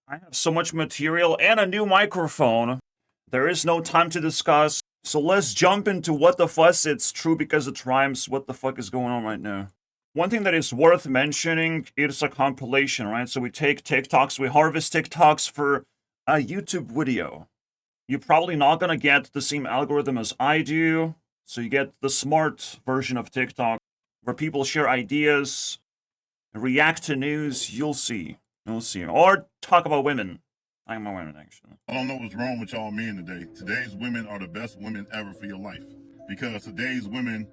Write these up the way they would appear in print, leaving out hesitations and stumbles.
I have so much material and a new microphone. There is no time to discuss. So let's jump into what the fuss. It's true because it rhymes. What the fuck is going on right now? One thing that is worth mentioning is a compilation, right? So we take TikToks, we harvest TikToks for a YouTube video. You're probably not gonna get the same algorithm as I do. So you get the smart version of TikTok where people share ideas, react to news. You'll see. You'll see. Or talk about women. I'm a woman, actually. I don't know what's wrong with y'all men today. Today's women are the best women ever for your life. Because today's women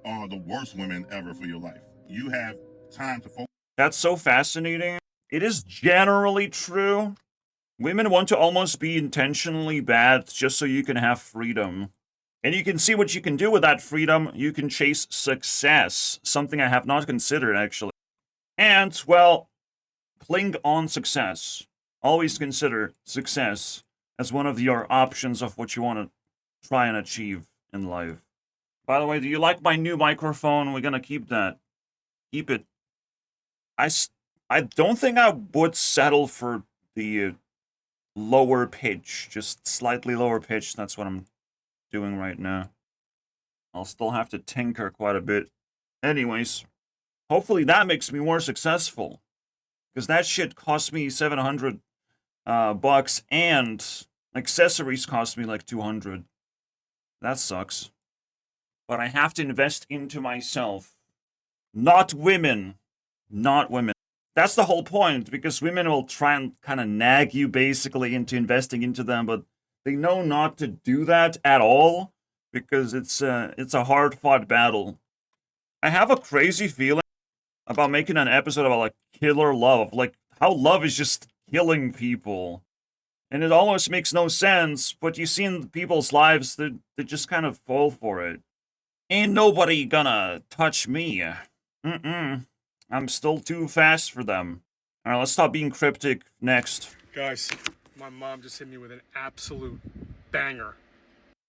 are the worst women ever for your life. You have time to focus. That's so fascinating. It is generally true. Women want to almost be intentionally bad just so you can have freedom. And you can see what you can do with that freedom. You can chase success, something I have not considered, actually. And, well, cling on success. Always consider success as one of your options of what you want to try and achieve in life. By the way, do you like my new microphone? We're gonna keep that. Keep it. I don't think I would settle for the lower pitch, just slightly lower pitch. That's what I'm doing right now. I'll still have to tinker quite a bit. Anyways, hopefully that makes me more successful. Because that shit cost me 700 bucks and accessories cost me like 200. That sucks. But I have to invest into myself. Not women. Not women. That's the whole point, because women will try and kind of nag you basically into investing into them, but they know not to do that at all, because it's a hard-fought battle. I have a crazy feeling about making an episode about like killer love, like how love is just killing people. And it almost makes no sense, but you see in people's lives, they just kind of fall for it. Ain't nobody gonna touch me. I'm still too fast for them. Alright, let's stop being cryptic. Next. Guys, my mom just hit me with an absolute banger.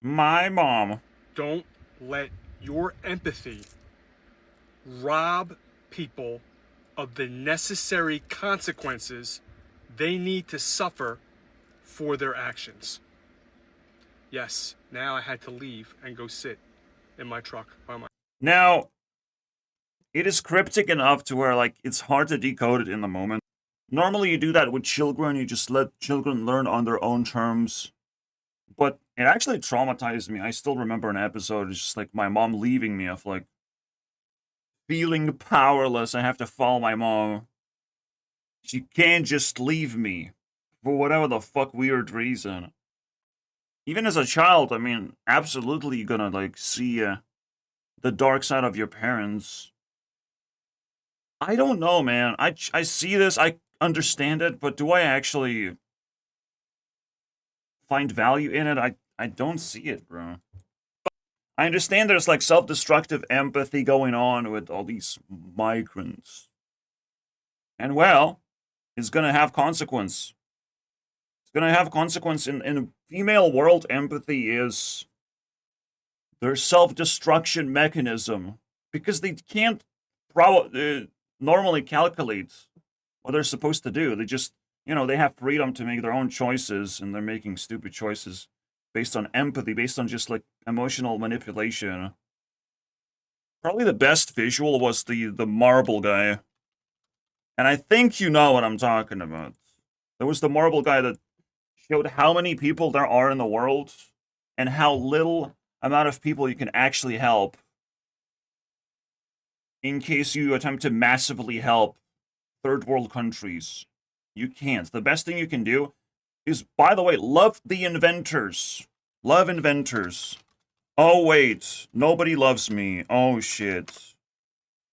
My mom. Don't let your empathy rob people of the necessary consequences they need to suffer for their actions. Yes, now I had to leave and go sit in my truck by my... Now, it is cryptic enough to where, like, it's hard to decode it in the moment. Normally you do that with children, you just let children learn on their own terms. But it actually traumatized me. I still remember an episode, it's just like my mom leaving me, of like, feeling powerless. I have to follow my mom. She can't just leave me for whatever the fuck weird reason. Even as a child, I mean, absolutely you're gonna, like, see the dark side of your parents. I don't know, man. I see this, I understand it, but do I actually find value in it? I don't see it, bro. I understand there's like self-destructive empathy going on with all these migrants. And well, it's gonna have consequence. It's gonna have consequence in female world. Empathy is their self-destruction mechanism, because they can't normally calculate what they're supposed to do. They just, they have freedom to make their own choices, and they're making stupid choices based on empathy, based on just like emotional manipulation. Probably the best visual was the marble guy. And I think you know what I'm talking about. There was the marble guy that showed how many people there are in the world and how little amount of people you can actually help in case you attempt to massively help third world countries. You can't. The best thing you can do is, by the way, love the inventors. Love inventors. Oh, wait. Nobody loves me. Oh, shit.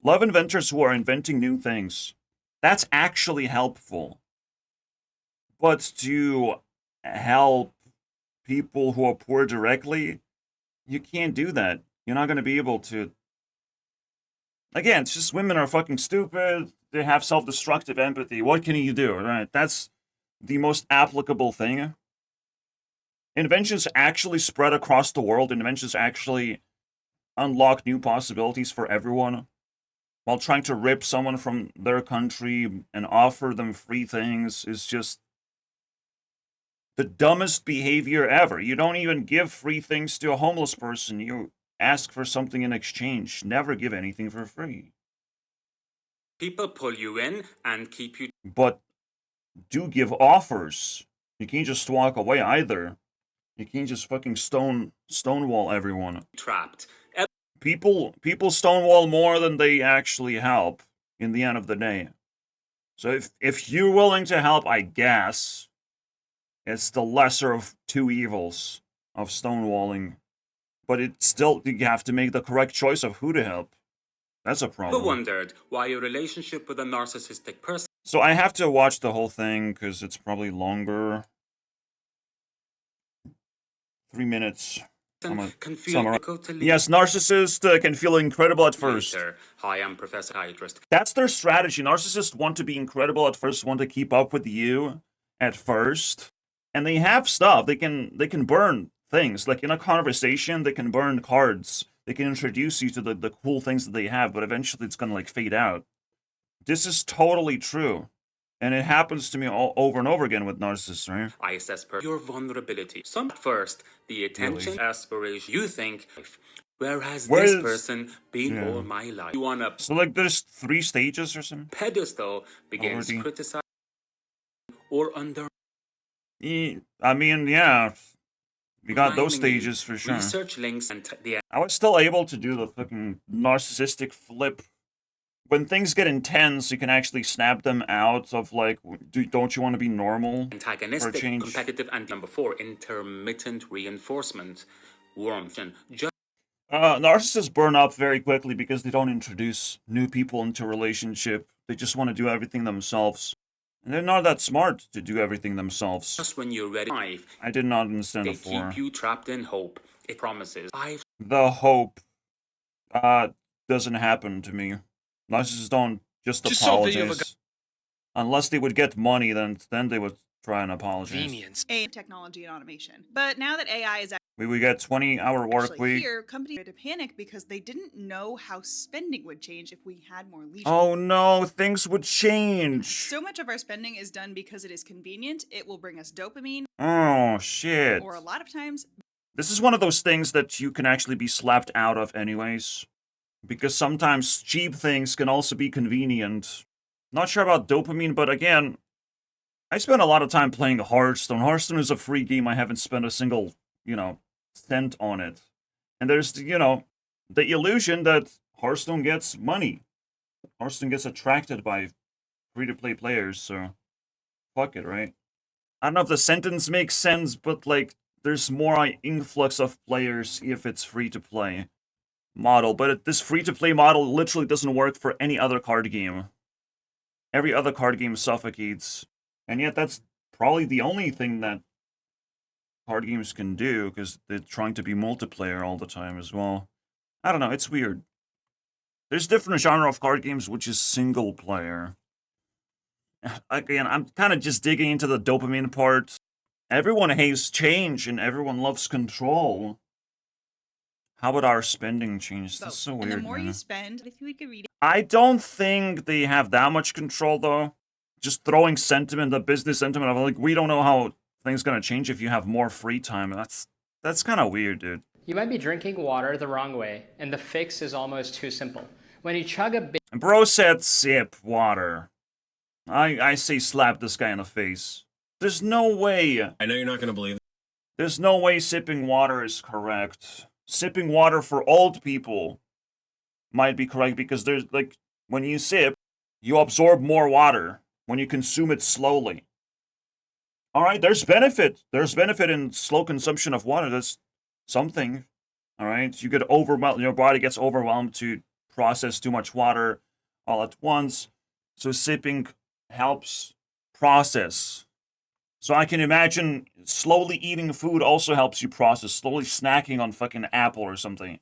Love inventors who are inventing new things. That's actually helpful. But to help people who are poor directly, you can't do that. You're not going to be able to. Again, it's just women are fucking stupid. They have self-destructive empathy. What can you do, right? That's the most applicable thing. Inventions actually spread across the world. Inventions actually unlock new possibilities for everyone, while trying to rip someone from their country and offer them free things is just the dumbest behavior ever. You don't even give free things to a homeless person. You ask for something in exchange. Never give anything for free. People pull you in and keep you But do give offers. You can't just walk away either. You can't just fucking stonewall everyone. trapped. People stonewall more than they actually help in the end of the day. So if you're willing to help, I guess it's the lesser of two evils of stonewalling. But it's still, you have to make the correct choice of who to help. That's a Ever problem. wondered why your relationship with a narcissistic person So I have to watch the whole thing because it's probably longer. 3 minutes. I'm a can feel summarize. difficult to leave Yes, narcissists can feel incredible at first. later? Hi, I'm Professor Psychiatrist. That's their strategy. Narcissists want to be incredible at first, want to keep up with you at first. And they have stuff. They can burn things. Like in a conversation, they can burn cards. They can introduce you to the cool things that they have, but eventually it's gonna like fade out. This is totally true. And it happens to me over and over again with narcissists, right? I assess your vulnerability. Some first, the attention, aspiration, you think, where has Where this is- person been yeah. all my life? You on a So like there's 3 stages or something? pedestal begins Already. criticizing or under I mean, yeah. We got those Reminding you, stages for sure. research links and the I was still able to do the fucking narcissistic flip. When things get intense, you can actually snap them out of like, don't you want to be normal? antagonistic, change. competitive, and number 4, intermittent reinforcement. Warmth and just Narcissists burn up very quickly because they don't introduce new people into a relationship. They just want to do everything themselves. And they're not that smart to do everything themselves. when you're ready. 5, I did not understand they the 4. keep you trapped in hope. It promises. 5, The hope doesn't happen to me. Narcissists don't just Just so that you have a apologize. Unless they would get money, then they would try and apologize. convenience. A technology and automation. But now that AI is We would get 20-hour work actually week. here, companies started to panic because they didn't know how spending would change if we had more leisure. Oh no, things would change. So much of our spending is done because it is convenient. It will bring us dopamine, Oh shit. or a lot of times, This is one of those things that you can actually be slapped out of anyways. Because sometimes cheap things can also be convenient. Not sure about dopamine, but again, I spent a lot of time playing Hearthstone. Hearthstone is a free game. I haven't spent a single, cent on it. And there's, the illusion that Hearthstone gets money. Hearthstone gets attracted by free-to-play players, so fuck it, right? I don't know if the sentence makes sense, but like, there's more influx of players if it's free-to-play model, but this free-to-play model literally doesn't work for any other card game. Every other card game suffocates, and yet that's probably the only thing that card games can do, because they're trying to be multiplayer all the time as well. I don't know, it's weird. There's different genre of card games which is single player. Again, I'm kind of just digging into the dopamine part. Everyone hates change and everyone loves control. How would our spending change? That's so weird, and the more man. you spend, if you could read I don't think they have that much control, though. Just throwing sentiment, the business sentiment of like, we don't know how things gonna change if you have more free time. That's kind of weird, dude. You might be drinking water the wrong way, and the fix is almost too simple. When you chug a big And bro said sip water. I say slap this guy in the face. There's no way. I know you're not going to believe it. There's no way sipping water is correct. Sipping water for old people might be correct because there's like, when you sip, you absorb more water when you consume it slowly. Alright, there's benefit. There's benefit in slow consumption of water. That's something. Alright, you get overwhelmed, your body gets overwhelmed to process too much water all at once. So sipping helps process. So I can imagine slowly eating food also helps you process, slowly snacking on fucking apple or something.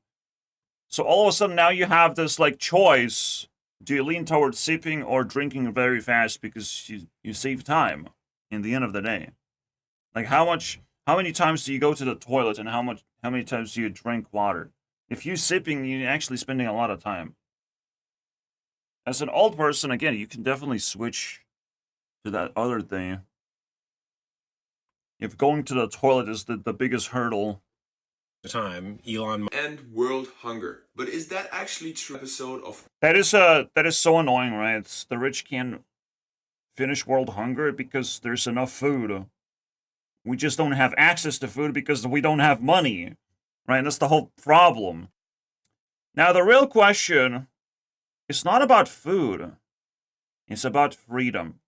So all of a sudden now you have this like choice. Do you lean towards sipping or drinking very fast because you save time in the end of the day? Like how many times do you go to the toilet and how many times do you drink water? If you're sipping, you're actually spending a lot of time. As an old person, again, you can definitely switch to that other thing. If going to the toilet is the biggest hurdle. Time, Elon and world hunger. But is that actually true? Episode of That is so annoying, right? It's the rich can't finish world hunger because there's enough food. We just don't have access to food because we don't have money, right? And that's the whole problem. Now, the real question is not about food. It's about freedom.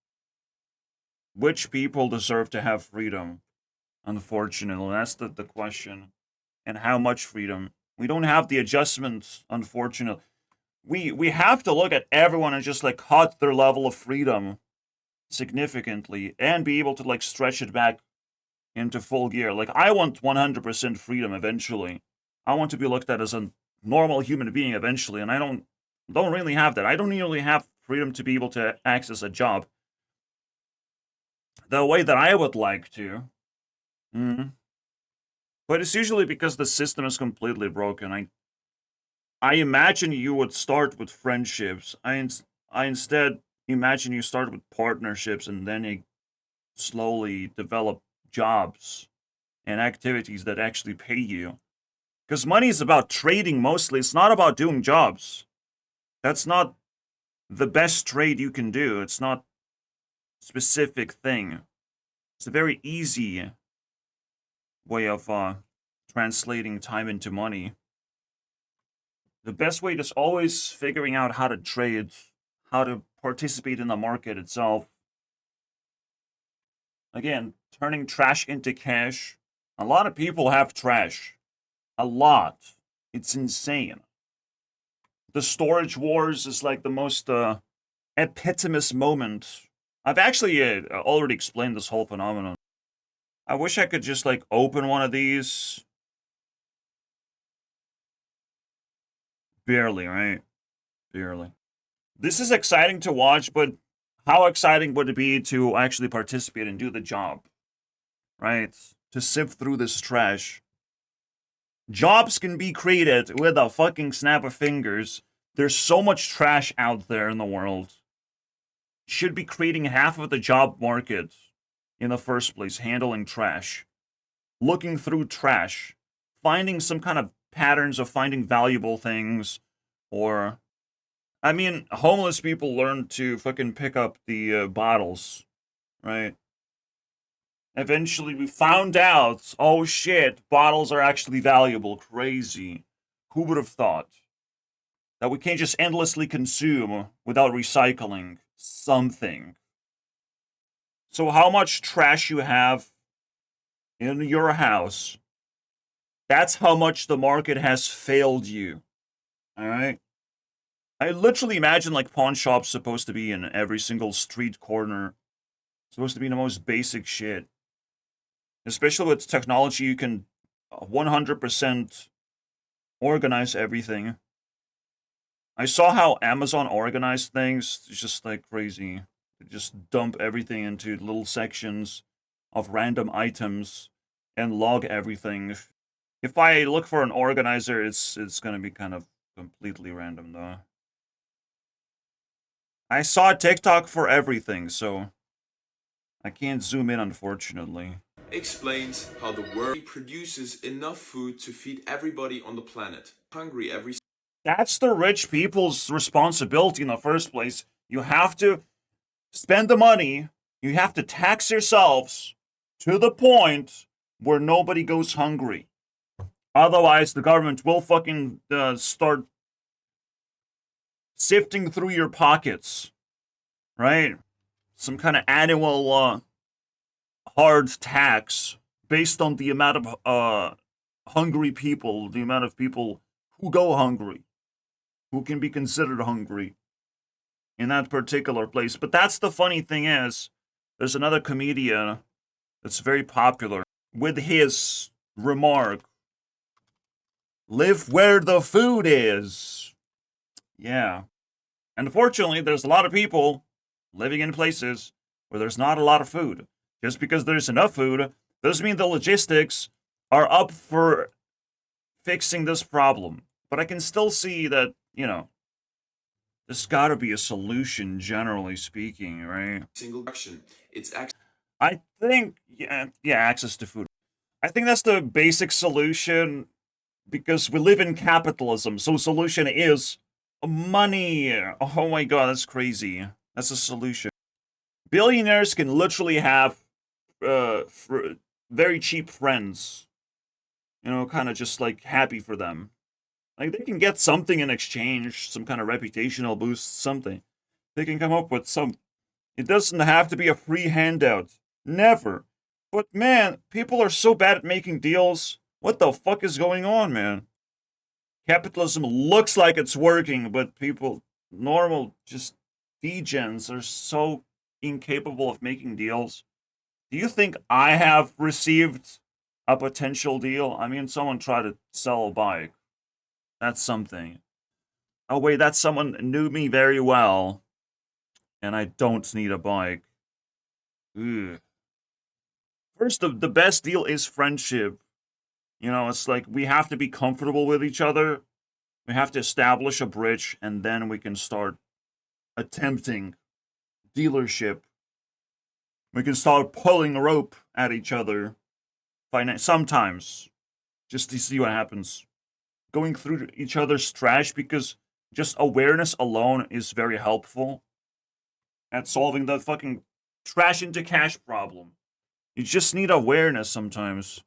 Which people deserve to have freedom? Unfortunately, that's the question. And how much freedom? We don't have the adjustments, unfortunately. We have to look at everyone and just like cut their level of freedom significantly and be able to like stretch it back into full gear. Like, I want 100% freedom eventually. I want to be looked at as a normal human being eventually, and I don't really have that. I don't really have freedom to be able to access a job the way that I would like to. But it's usually because the system is completely broken. I imagine you would start with friendships. I instead imagine you start with partnerships and then you slowly develop jobs and activities that actually pay you. Because money is about trading mostly. It's not about doing jobs. That's not the best trade you can do. It's not a specific thing. It's a very easy way of translating time into money. The best way is always figuring out how to trade, how to participate in the market itself. Again, turning trash into cash. A lot of people have trash. A lot. It's insane. The storage wars is like the most epitomous moment. I've actually already explained this whole phenomenon. I wish I could just like open one of these. Barely, right? Barely. This is exciting to watch, but how exciting would it be to actually participate and do the job? Right? To sift through this trash. Jobs can be created with a fucking snap of fingers. There's so much trash out there in the world. Should be creating half of the job market in the first place, handling trash. Looking through trash. Finding some kind of patterns of finding valuable things. Or, I mean, homeless people learn to fucking pick up the bottles, right? Eventually we found out, oh shit, bottles are actually valuable. Crazy. Who would have thought? That we can't just endlessly consume without recycling something. So how much trash you have in your house, that's how much the market has failed you. Alright? I literally imagine like pawn shops supposed to be in every single street corner. Supposed to be the most basic shit. Especially with technology, you can 100% organize everything. I saw how Amazon organized things. It's just like crazy. They just dump everything into little sections of random items and log everything. If I look for an organizer, it's gonna be kind of completely random though. I saw TikTok for everything, so I can't zoom in, unfortunately. explains how the world produces enough food to feed everybody on the planet. Hungry every That's the rich people's responsibility in the first place. You have to spend the money, you have to tax yourselves to the point where nobody goes hungry. Otherwise, the government will fucking start sifting through your pockets, right? Some kind of annual hard tax based on the amount of hungry people, the amount of people who go hungry, who can be considered hungry in that particular place. But that's the funny thing is, there's another comedian that's very popular with his remark, live where the food is. Yeah. Unfortunately, there's a lot of people living in places where there's not a lot of food. Just because there's enough food doesn't mean the logistics are up for fixing this problem. But I can still see that, you know, there's gotta be a solution, generally speaking, right? single action. It's actually I think, yeah, access to food. I think that's the basic solution because we live in capitalism. So solution is money. Oh my god, that's crazy. That's a solution. Billionaires can literally have very cheap friends. You know, kind of just like happy for them. Like they can get something in exchange, some kind of reputational boost, something. They can come up with some. It doesn't have to be a free handout. Never. But man, people are so bad at making deals. What the fuck is going on, man? Capitalism looks like it's working, but people, normal, just degens, are so incapable of making deals. Do you think I have received a potential deal? I mean, someone tried to sell a bike. That's something. Oh, wait, that someone knew me very well, and I don't need a bike. Ugh. First, the best deal is friendship. You know, it's like we have to be comfortable with each other. We have to establish a bridge, and then we can start attempting dealership. We can start pulling rope at each other. Sometimes, just to see what happens. Going through each other's trash because just awareness alone is very helpful at solving the fucking trash into cash problem. You just need awareness sometimes.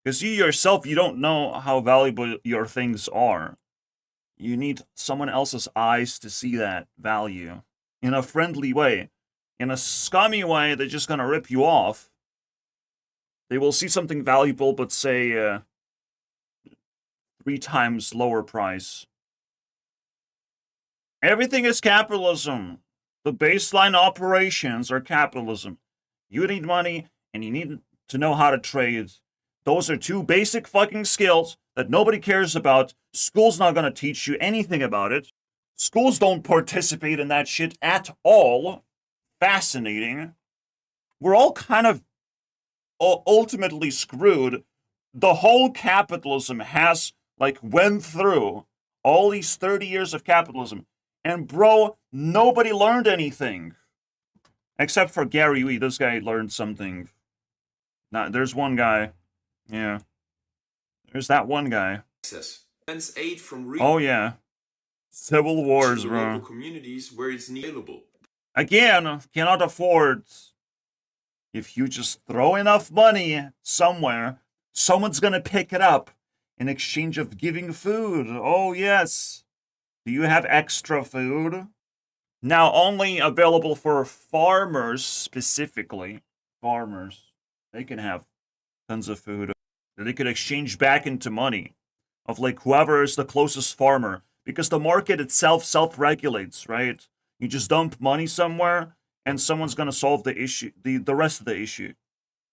Because you yourself, you don't know how valuable your things are. You need someone else's eyes to see that value in a friendly way. In a scummy way, they're just gonna rip you off. They will see something valuable, but say 3 times lower price. Everything is capitalism. The baseline operations are capitalism. You need money, and you need to know how to trade. Those are 2 basic fucking skills that nobody cares about. School's not gonna teach you anything about it. Schools don't participate in that shit at all. Fascinating. We're all kind of ultimately screwed. The whole capitalism has, like, went through all these 30 years of capitalism. And bro, nobody learned anything. Except for Gary Vee. This guy learned something. There's one guy. Yeah. There's that one guy. Access. Aid from Oh, yeah. Civil Wars, the local bro. communities where it's available. Again, cannot afford. If you just throw enough money somewhere, someone's gonna pick it up in exchange of giving food. Oh, yes. Do you have extra food? Now, only available for farmers specifically. Farmers. They can have tons of food that they could exchange back into money of like whoever is the closest farmer. Because the market itself self-regulates, right? You just dump money somewhere and someone's gonna solve the issue, the rest of the issue.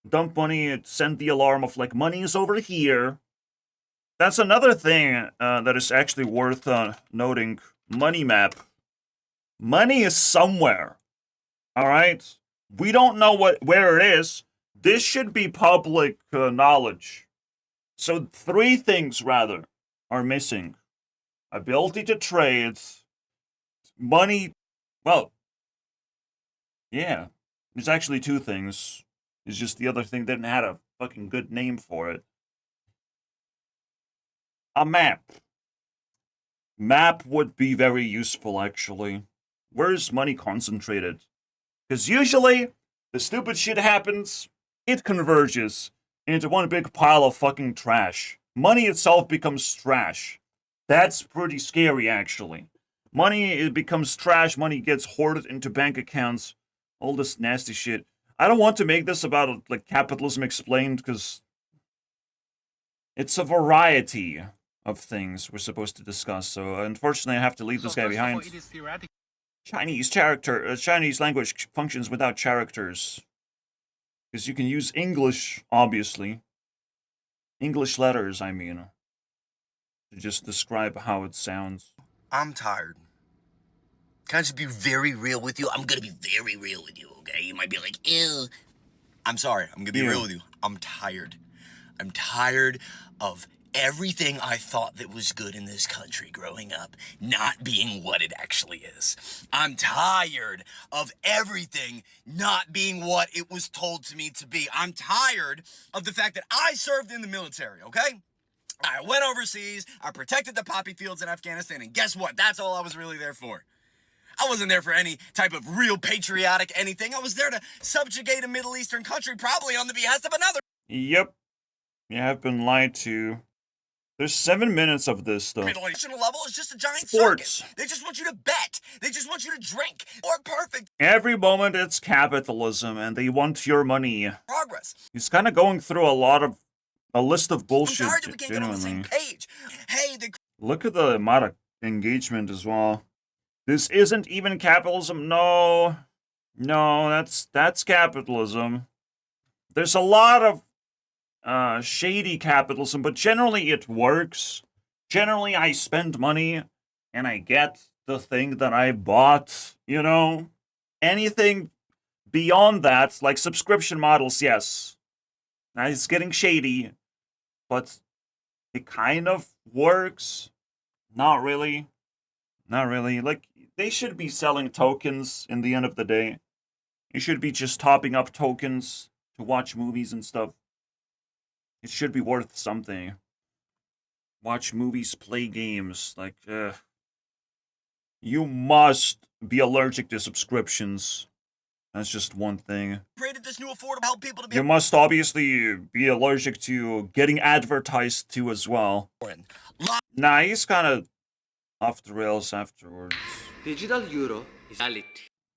Dump money, send the alarm of like money is over here. That's another thing that is actually worth noting. Money map. Money is somewhere. All right? We don't know where it is. This should be public knowledge. So 3 things, rather, are missing. Ability to trade. Money. Well, yeah. There's actually 2 things. It's just the other thing didn't have a fucking good name for it. A map. Map would be very useful, actually. Where's money concentrated? Because usually, the stupid shit happens, it converges into one big pile of fucking trash. Money itself becomes trash. That's pretty scary, actually. Money, it becomes trash, money gets hoarded into bank accounts, all this nasty shit. I don't want to make this about, like, capitalism explained, because it's a variety of things we're supposed to discuss, so unfortunately I have to leave this guy behind. Chinese language functions without characters. Because you can use English, obviously. English letters, I mean. To just describe how it sounds. I'm tired. Can I just be very real with you? I'm gonna be very real with you, okay? You might be like, ew. I'm sorry, I'm gonna be real with you. I'm tired. I'm tired of everything I thought that was good in this country growing up not being what it actually is. I'm tired of everything not being what it was told to me to be. I'm tired of the fact that I served in the military, okay? I went overseas, I protected the poppy fields in Afghanistan, and guess what? That's all I was really there for. I wasn't there for any type of real patriotic anything. I was there to subjugate a Middle Eastern country, probably on the behest of another. Yep. You have been lied to. There's 7 minutes of this stuff. National level is just a giant Sports. circus. They just want you to bet. They just want you to drink. Or perfect Every moment it's capitalism and they want your money. progress. He's kind of going through a list of bullshit, I'm tired that we can't get on the same genuinely. page. Hey, the Look at the amount of engagement as well. This isn't even capitalism. No, that's capitalism. There's a lot of shady capitalism, but generally it works. Generally, I spend money and I get the thing that I bought, you know? Anything beyond that, like subscription models, yes. Now it's getting shady, but it kind of works. Not really. Not really. Like, they should be selling tokens in the end of the day. You should be just topping up tokens to watch movies and stuff. It should be worth something. Watch movies, play games. Like, you must be allergic to subscriptions. That's just one thing. created this new affordable help people to be You must obviously be allergic to getting advertised to as well. Nah, he's kind of off the rails afterwards. Digital euro is reality.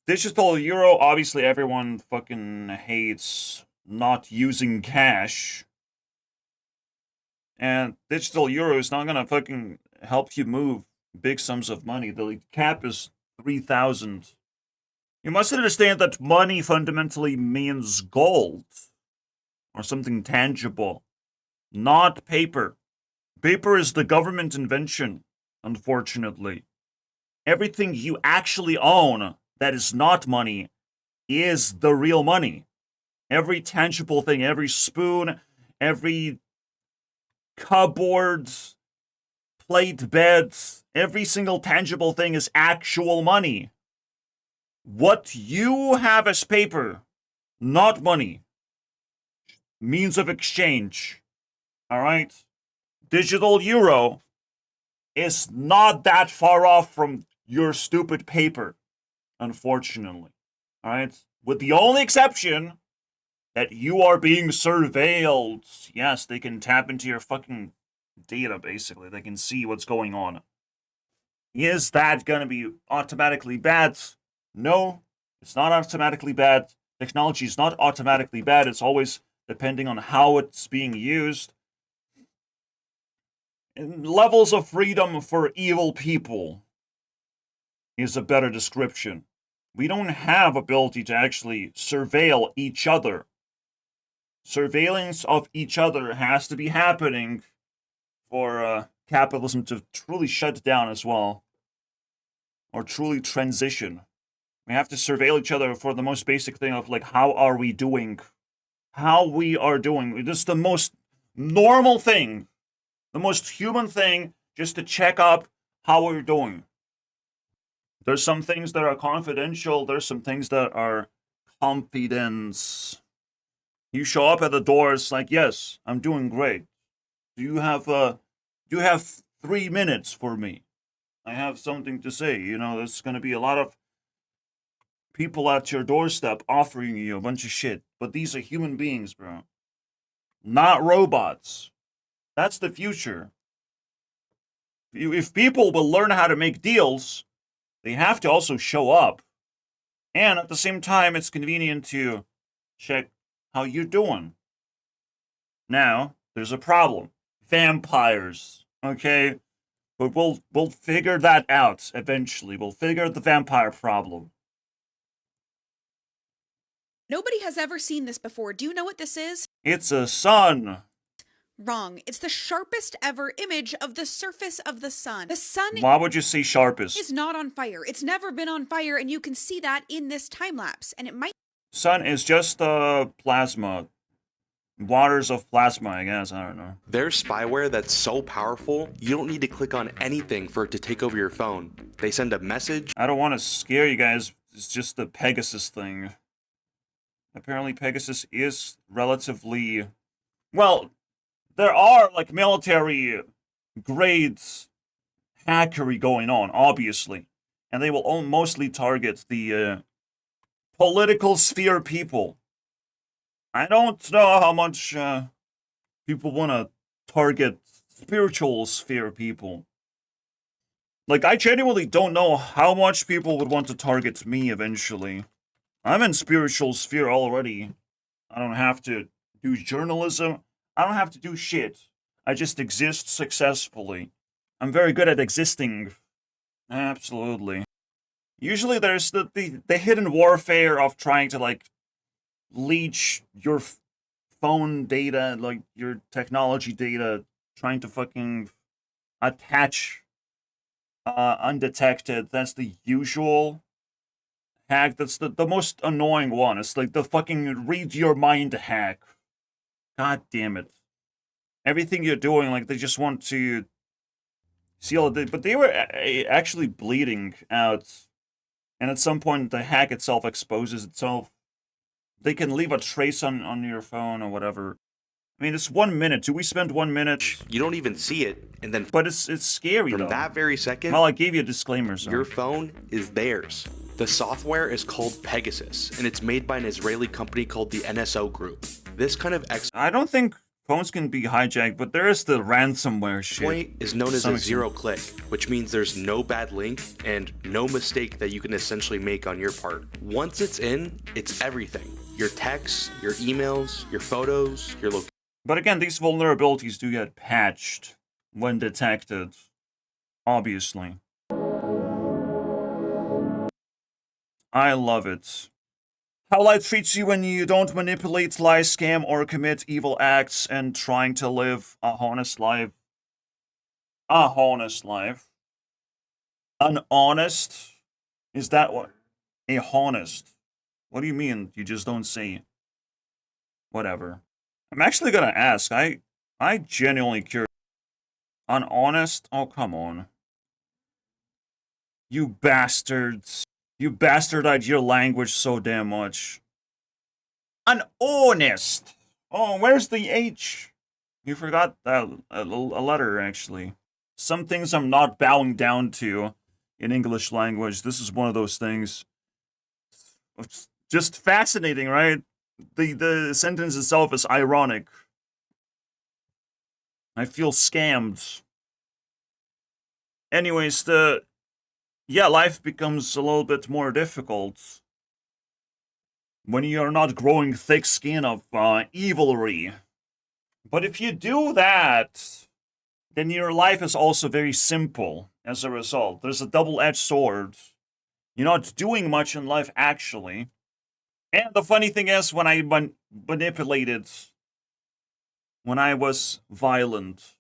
Digital euro, obviously everyone fucking hates not using cash. And digital euro is not gonna fucking help you move big sums of money. The cap is 3,000. You must understand that money fundamentally means gold. Or something tangible. Not paper. Paper is the government invention, unfortunately. Everything you actually own that is not money is the real money. Every tangible thing, every spoon, every cupboard, plate, bed, every single tangible thing is actual money. What you have as paper, not money. Means of exchange. Alright? Digital euro is not that far off from your stupid paper, unfortunately. Alright? With the only exception that you are being surveilled. Yes, they can tap into your fucking data, basically. They can see what's going on. Is that gonna be automatically bad? No, it's not automatically bad. Technology is not automatically bad. It's always depending on how it's being used. And levels of freedom for evil people is a better description. We don't have ability to actually surveil each other. Surveillance of each other has to be happening for capitalism to truly shut down as well. Or truly transition. We have to surveil each other for the most basic thing of, like, how are we doing? How we are doing. This is the most normal thing. The most human thing, just to check up how we're doing. There's some things that are confidential. There's some things that are confidence. You show up at the door, it's like, yes, I'm doing great. Do you have 3 minutes for me? I have something to say. You know, there's going to be a lot of people at your doorstep offering you a bunch of shit. But these are human beings, bro. Not robots. That's the future. If people will learn how to make deals, they have to also show up. And at the same time, it's convenient to check how you're doing. Now, there's a problem. Vampires. Okay? But we'll figure that out eventually. We'll figure the vampire problem. Nobody has ever seen this before. Do you know what this is? It's a sun. Wrong. It's the sharpest ever image of the surface of the sun. The sun Why would you say sharpest? is not on fire. It's never been on fire, and you can see that in this time lapse. And it might Sun is just plasma. Waters of plasma, I guess. I don't know. There's spyware that's so powerful, you don't need to click on anything for it to take over your phone. They send a message. I don't want to scare you guys. It's just the Pegasus thing. Apparently Pegasus is relatively... Well, there are, like, military grades hackery going on, obviously. And they will mostly target the political sphere people. I don't know how much people want to target spiritual sphere people. Like, I genuinely don't know how much people would want to target me eventually. I'm in spiritual sphere already. I don't have to do journalism. I don't have to do shit. I just exist successfully. I'm very good at existing. Absolutely. Usually there's the hidden warfare of trying to, like, leech your phone data, like, your technology data, trying to fucking attach undetected. That's the usual hack. That's the most annoying one. It's like the fucking read your mind hack. God damn it. Everything you're doing, like, they just want to see all of it. But they were actually bleeding out. And at some point, the hack itself exposes itself. They can leave a trace on your phone or whatever. I mean, it's 1 minute. Do we spend 1 minute? You don't even see it, and then But it's scary, from though. that very second, Well, I gave you a disclaimer, so. your phone is theirs. The software is called Pegasus, and it's made by an Israeli company called the NSO Group. This kind of I don't think phones can be hijacked, but there is the ransomware shit. exploit is known as Some a extent. zero click, which means there's no bad link and no mistake that you can essentially make on your part. Once it's in, it's everything. Your texts, your emails, your photos, your location. But again, these vulnerabilities do get patched when detected. Obviously. I love it. How life treats you when you don't manipulate, lie, scam, or commit evil acts and trying to live a honest life. A honest life. An honest? Is that what? A honest? What do you mean you just don't say? Whatever. I'm actually gonna ask. I genuinely curious. An honest? Oh, come on. You bastards. You bastardized your language so damn much. An honest. Oh, where's the H? You forgot that a letter, actually. Some things I'm not bowing down to in English language. This is one of those things. It's just fascinating, right? The sentence itself is ironic. I feel scammed. Anyways, life becomes a little bit more difficult when you're not growing thick skin of evilry. But if you do that, then your life is also very simple as a result. There's a double-edged sword. You're not doing much in life, actually. And the funny thing is, when I manipulated, when I was violent,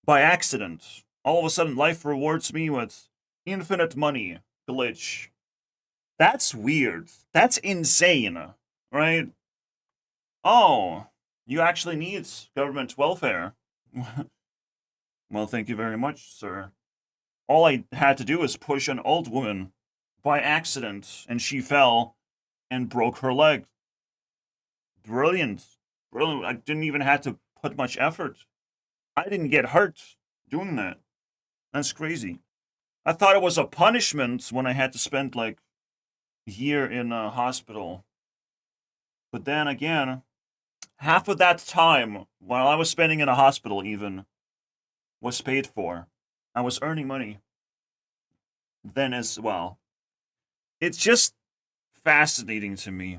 by accident, all of a sudden life rewards me with infinite money glitch. That's weird. That's insane, right? Oh, you actually need government welfare. Well, thank you very much, sir. All I had to do was push an old woman by accident, and she fell and broke her leg. Brilliant. Brilliant. I didn't even have to put much effort. I didn't get hurt doing that. That's crazy. I thought it was a punishment when I had to spend like a year in a hospital. But then again, half of that time, while I was spending in a hospital even, was paid for. I was earning money then as well. It's just fascinating to me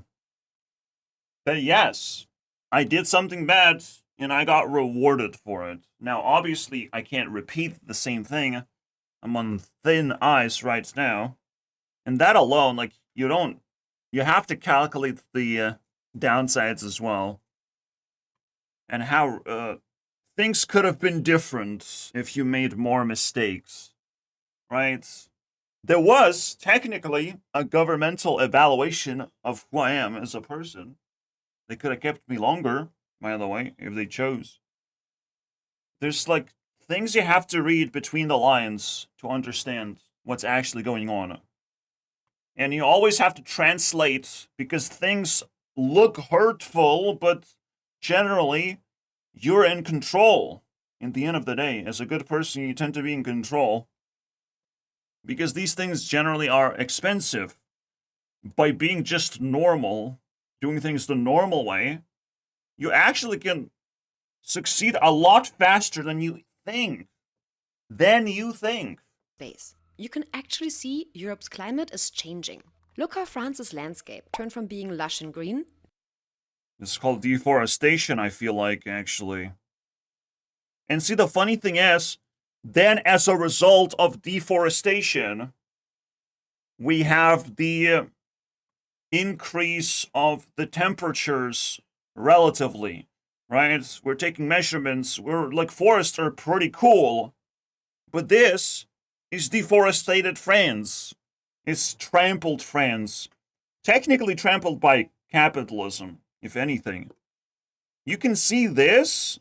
that yes, I did something bad and I got rewarded for it. Now, obviously, I can't repeat the same thing. I'm on thin ice right now. And that alone, like, you have to calculate the downsides as well. And how things could have been different if you made more mistakes, right? There was technically a governmental evaluation of who I am as a person. They could have kept me longer, by the way, if they chose. There's like things you have to read between the lines to understand what's actually going on. And you always have to translate because things look hurtful, but generally, you're in control. In the end of the day, as a good person, you tend to be in control. Because these things generally are expensive. By being just normal, doing things the normal way, you actually can succeed a lot faster than you think. Space. You can actually see Europe's climate is changing. Look how France's landscape turned from being lush and green. It's called deforestation, I feel like, actually. And see, the funny thing is, then as a result of deforestation, we have the increase of the temperatures relatively, right? We're taking measurements. We're like, forests are pretty cool, but this is deforested France. It's trampled France. Technically trampled by capitalism, if anything. You can see this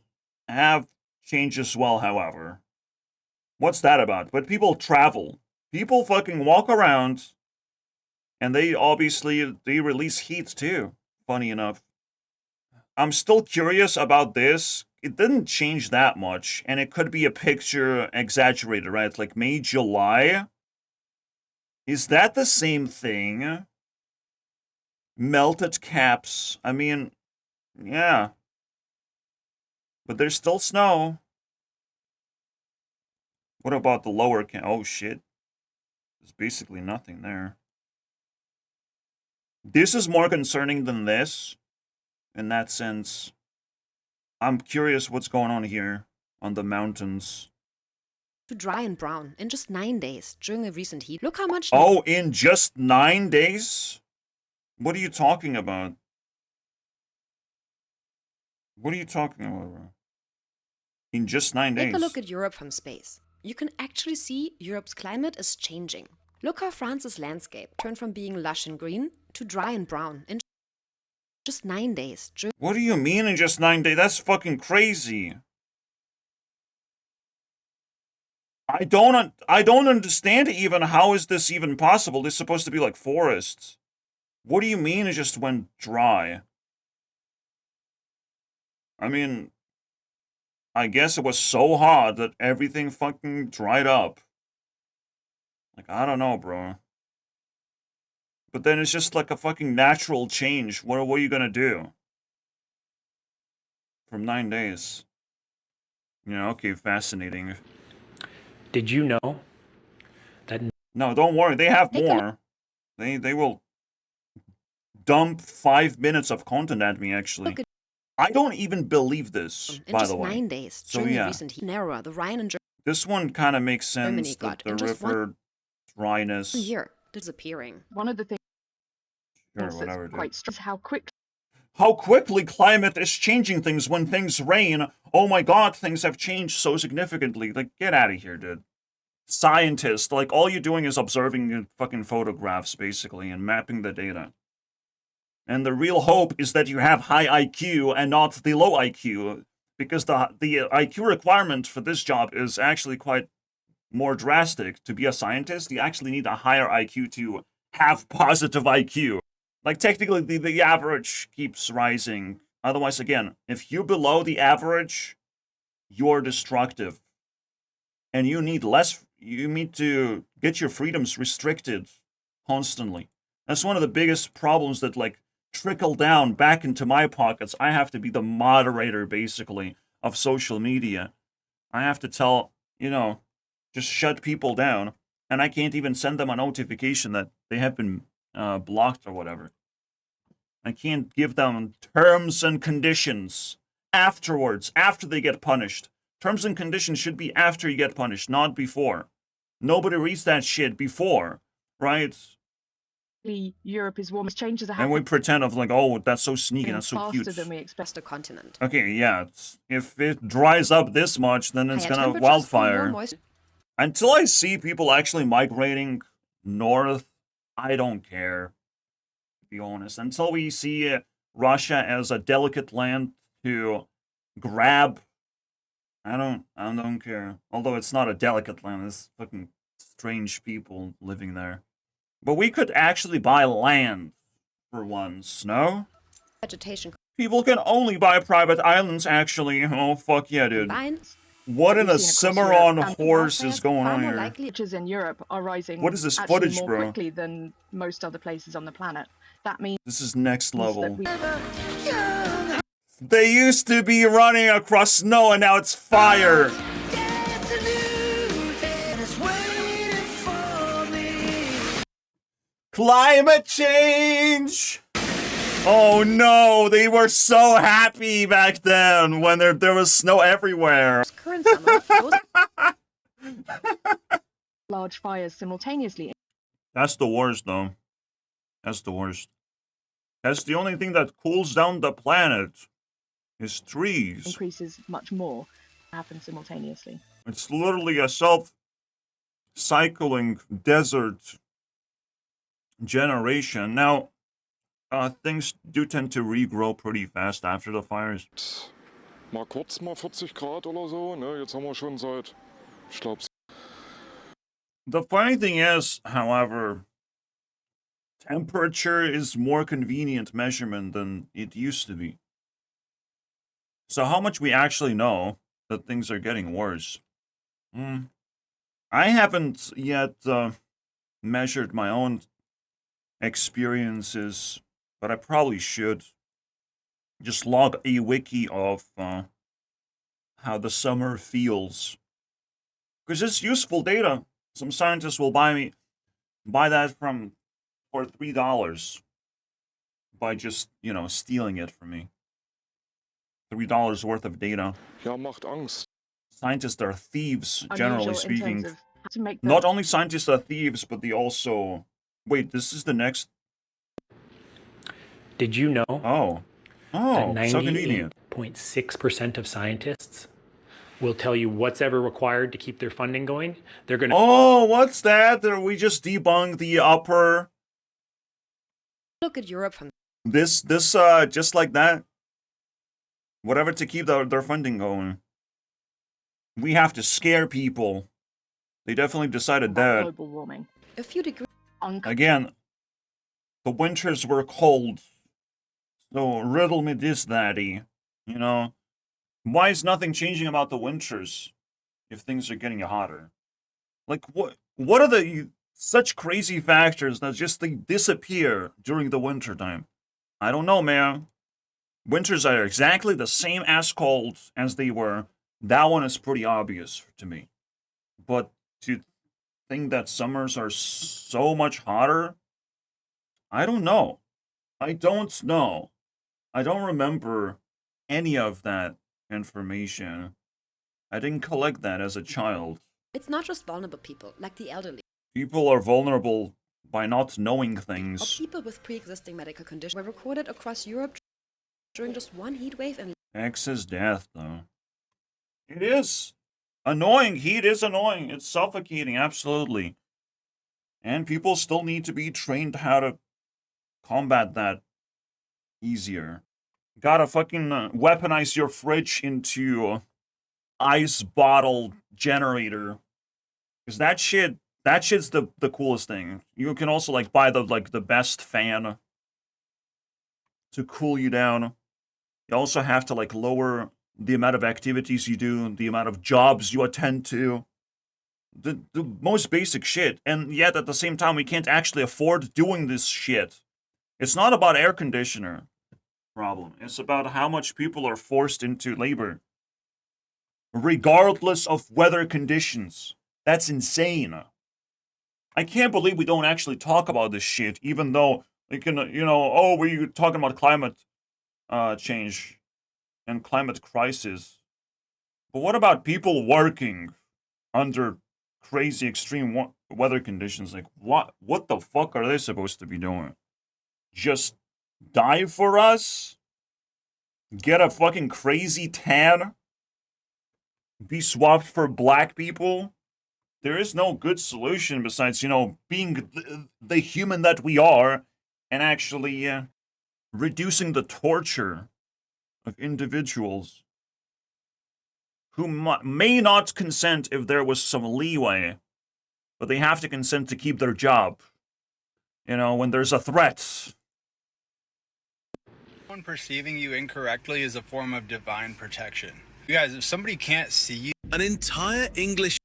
have changed as well, however. What's that about? But people travel. People fucking walk around, and they release heat too, funny enough. I'm still curious about this. It didn't change that much, and it could be a picture exaggerated, right? Like May, July. Is that the same thing? Melted caps. I mean, yeah. But there's still snow. What about the lower cap? Oh, shit. There's basically nothing there. This is more concerning than this. In that sense. I'm curious what's going on here on the mountains. To dry and brown in just 9 days during a recent heat. Look how much. Oh, in just 9 days? What are you talking about? What are you talking about? In just 9 days? Take a look at Europe from space. You can actually see Europe's climate is changing. Look how France's landscape turned from being lush and green to dry and brown in just 9 days. What do you mean in just 9 days? That's fucking crazy. I don't understand even how is this even possible. This is supposed to be like forests. What do you mean it just went dry? I mean, I guess it was so hot that everything fucking dried up. Like, I don't know, bro. But then it's just like a fucking natural change. What are you gonna do? From 9 days. Yeah, okay, fascinating. Did you know that? No, don't worry. They have more. They will dump 5 minutes of content at me, actually. I don't even believe this, by the way. 9 days. So yeah. Narrower, the Rhine and this one kind of makes sense. That the river dryness. Year disappearing. One of the things that's quite strange how quickly climate is changing things when things rain. Oh my god, things have changed so significantly. Like, get out of here, dude. Scientist, like, all you're doing is observing your fucking photographs, basically, and mapping the data. And the real hope is that you have high IQ and not the low IQ, because the IQ requirement for this job is actually quite more drastic. To be a scientist, you actually need a higher IQ to have positive IQ. Like, technically, the average keeps rising. Otherwise, again, if you're below the average, you're destructive. And you need to get your freedoms restricted constantly. That's one of the biggest problems that, like, trickle down back into my pockets. I have to be the moderator, basically, of social media. I have to tell, just shut people down. And I can't even send them a notification that they have been blocked or whatever. I can't give them terms and conditions afterwards, after they get punished. Terms and conditions should be after you get punished, not before. Nobody reads that shit before, right? Europe is warm. Changes are And happening. we pretend of like, oh, that's so sneaky, that's so faster cute. than we expect. The continent. Okay, yeah. If it dries up this much, then it's gonna wildfire. Until I see people actually migrating north, I don't care. To be honest, until we see Russia as a delicate land to grab. I don't care. Although it's not a delicate land, there's fucking strange people living there. But we could actually buy land for once, no? Vegetation. People can only buy private islands, actually. Oh, fuck yeah, dude. What in a Cimarron horse is going on here? Temperatures in Europe are rising What is this actually footage, more bro? quickly than most other places on the planet. That means This is next level. that They used to be running across snow and now it's fire. Climate change! Oh no, they were so happy back then when there was snow everywhere. Current summer, large fires simultaneously That's the worst, though. That's the worst. That's the only thing that cools down the planet is trees. increases much more happen simultaneously. It's literally a self-cycling desert generation. Now, things do tend to regrow pretty fast after the fires. Mal kurz mal 40 Grad oder so, ne? Jetzt haben wir schon seit, ich glaube... The funny thing is, however, temperature is more convenient measurement than it used to be. So how much we actually know that things are getting worse? I haven't yet measured my own experiences, but I probably should. Just log a wiki of how the summer feels. Because it's useful data. Some scientists will buy that for $3 by just, stealing it from me. $3 worth of data. Ja, macht Angst. Scientists are thieves, generally Unusual in speaking. terms of how to make Not only scientists are thieves, but they also... Wait, this is the next... Did you know that so 98.6% of scientists will tell you what's ever required to keep their funding going? They're going to... Oh, what's that? We just debunked the upper... Look at Europe from... This, just like that. Whatever to keep their funding going. We have to scare people. They definitely decided that. global warming. A few degrees. Again, the winters were cold. So riddle me this, daddy. Why is nothing changing about the winters if things are getting hotter? Like, what are the such crazy factors that just they disappear during the winter time? I don't know, man. Winters are exactly the same as cold as they were. That one is pretty obvious to me. But to think that summers are so much hotter, I don't know. I don't know. I don't remember any of that information. I didn't collect that as a child. It's not just vulnerable people, like the elderly. People are vulnerable by not knowing Or things. people with pre-existing medical conditions were recorded across Europe during just one heat wave in X is death, though. It is annoying. Heat is annoying. It's suffocating, absolutely. And people still need to be trained how to combat that easier. Gotta fucking weaponize your fridge into ice bottle generator. Because that shit's the coolest thing. You can also buy the best fan to cool you down. You also have to lower the amount of activities you do, the amount of jobs you attend to. The most basic shit. And yet at the same time we can't actually afford doing this shit. It's not about air conditioner problem. It's about how much people are forced into labor. Regardless of weather conditions. That's insane. I can't believe we don't actually talk about this shit, even though we can, we're talking about climate change and climate crisis. But what about people working under crazy extreme weather conditions? What the fuck are they supposed to be doing? Just die for us? Get a fucking crazy tan? Be swapped for black people? There is no good solution besides, being the human that we are and actually reducing the torture of individuals who may not consent if there was some leeway, but they have to consent to keep their job. You know, when there's a threat. Someone perceiving you incorrectly is a form of divine protection. You guys, if somebody can't see you, an entire English.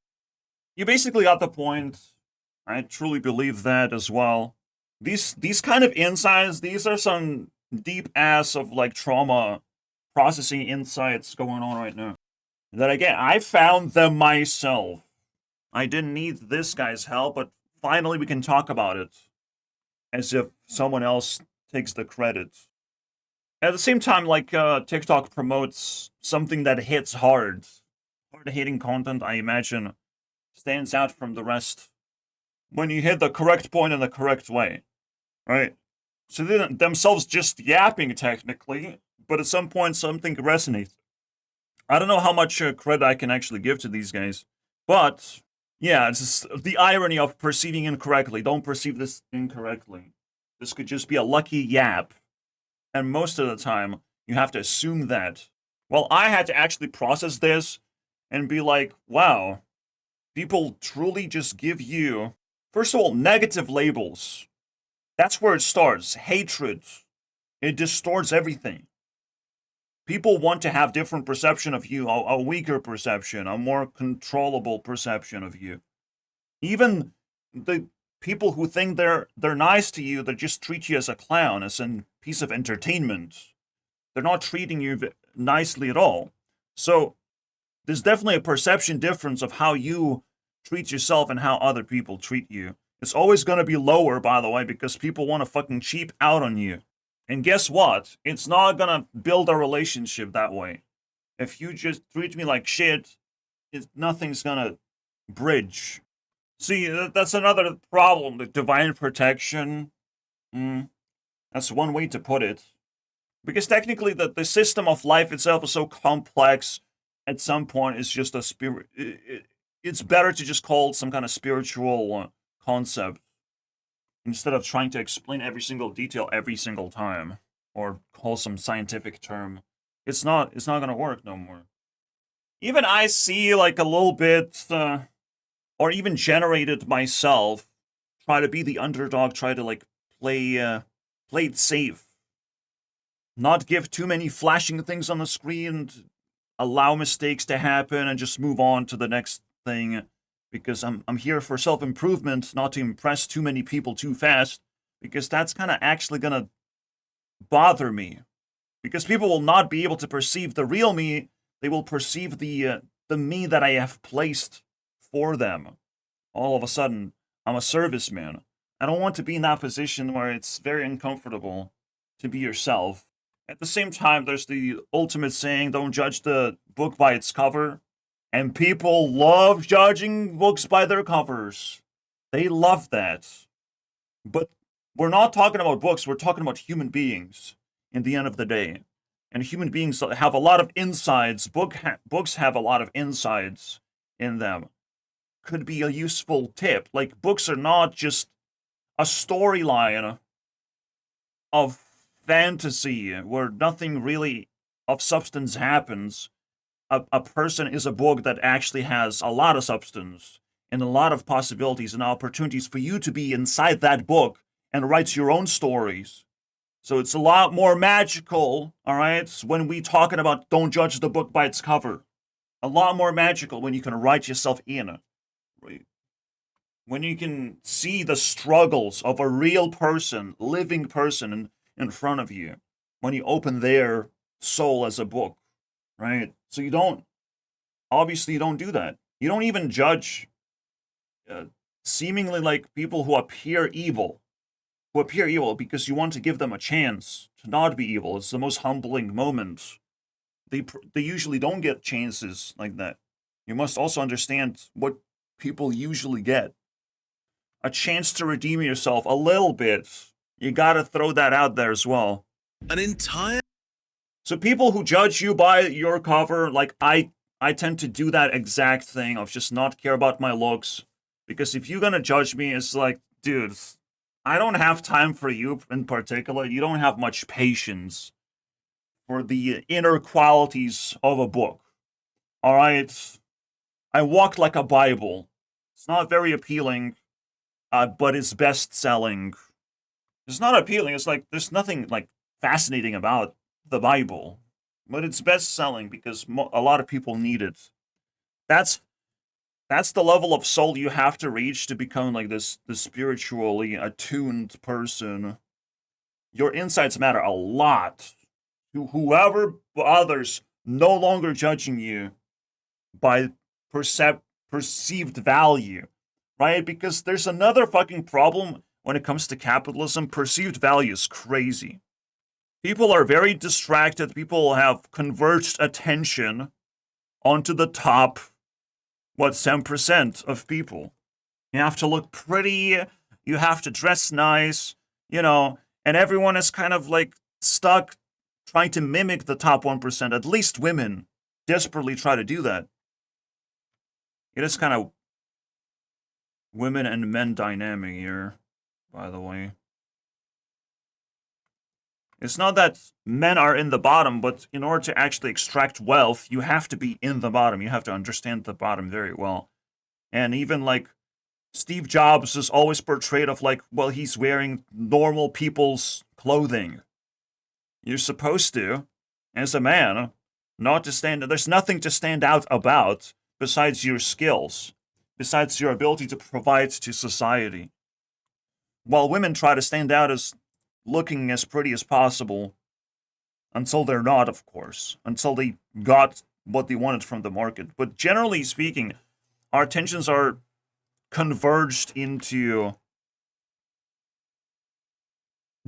You basically got the point. I truly believe that as well. These kind of insights, these are some deep ass of like trauma processing insights going on right now. That again, I found them myself. I didn't need this guy's help, but finally we can talk about it. As if someone else takes the credit. At the same time, like, TikTok promotes something that hits hard. Hard-hitting content, I imagine, stands out from the rest when you hit the correct point in the correct way, right? So they're themselves just yapping, technically, but at some point something resonates. I don't know how much credit I can actually give to these guys, but yeah, it's just the irony of perceiving incorrectly. Don't perceive this incorrectly. This could just be a lucky yap. And most of the time, you have to assume that. Well, I had to actually process this and be like, wow, people truly just give you, first of all, negative labels. That's where it starts. Hatred. It distorts everything. People want to have different perception of you, a weaker perception, a more controllable perception of you. Even the people who think they're nice to you, they just treat you as a clown, as a piece of entertainment. They're not treating you nicely at all. So there's definitely a perception difference of how you treat yourself and how other people treat you. It's always going to be lower, by the way, because people want to fucking cheap out on you. And guess what? It's not going to build a relationship that way. If you just treat me like shit, nothing's going to bridge. See, that's another problem, the divine protection. That's one way to put it. Because technically, the system of life itself is so complex, at some point, it's just a spirit. It's better to just call it some kind of spiritual concept instead of trying to explain every single detail every single time or call some scientific term. It's not going to work no more. Even I see like a little bit, or even generated myself, try to be the underdog, try to like play it safe. Not give too many flashing things on the screen, allow mistakes to happen, and just move on to the next thing. Because I'm here for self-improvement, not to impress too many people too fast. Because that's kind of actually gonna bother me. Because people will not be able to perceive the real me. They will perceive the me that I have placed for them. All of a sudden, I'm a serviceman. I don't want to be in that position where it's very uncomfortable to be yourself. At the same time, there's the ultimate saying, don't judge the book by its cover. And people love judging books by their covers. They love that. But we're not talking about books, we're talking about human beings in the end of the day. And human beings have a lot of insides. Books have a lot of insides in them. Could be a useful tip. Like, books are not just a storyline of fantasy where nothing really of substance happens. A person is a book that actually has a lot of substance and a lot of possibilities and opportunities for you to be inside that book and write your own stories. So it's a lot more magical, all right, when we talking about don't judge the book by its cover. A lot more magical when you can write yourself in. When you can see the struggles of a real person, living person in front of you. When you open their soul as a book, right? So you don't do that. You don't even judge seemingly like people who appear evil. Because you want to give them a chance to not be evil. It's the most humbling moment. They usually don't get chances like that. You must also understand what people usually get. A chance to redeem yourself a little bit. You gotta throw that out there as well. So people who judge you by your cover, like I tend to do that exact thing of just not care about my looks. Because if you're gonna judge me, it's like, dude, I don't have time for you in particular. You don't have much patience for the inner qualities of a book. All right? I walk like a Bible. It's not very appealing, but it's best-selling. It's not appealing. It's like there's nothing like fascinating about the Bible, but it's best-selling because a lot of people need it. That's the level of soul you have to reach to become like this spiritually attuned person. Your insights matter a lot to whoever bothers no longer judging you by perceived value, right? Because there's another fucking problem when it comes to capitalism. Perceived value is crazy. People are very distracted. People have converged attention onto the top, 10% of people. You have to look pretty, you have to dress nice, and everyone is kind of like stuck trying to mimic the top 1%. At least women desperately try to do that. It is kind of women and men dynamic here, by the way. It's not that men are in the bottom, but in order to actually extract wealth, you have to be in the bottom. You have to understand the bottom very well. And even like Steve Jobs is always portrayed of like, well, he's wearing normal people's clothing. You're supposed to, as a man, not to stand. There's nothing to stand out about besides your skills, besides your ability to provide to society. While women try to stand out as looking as pretty as possible, until they're not, of course, until they got what they wanted from the market. But generally speaking, our attentions are converged into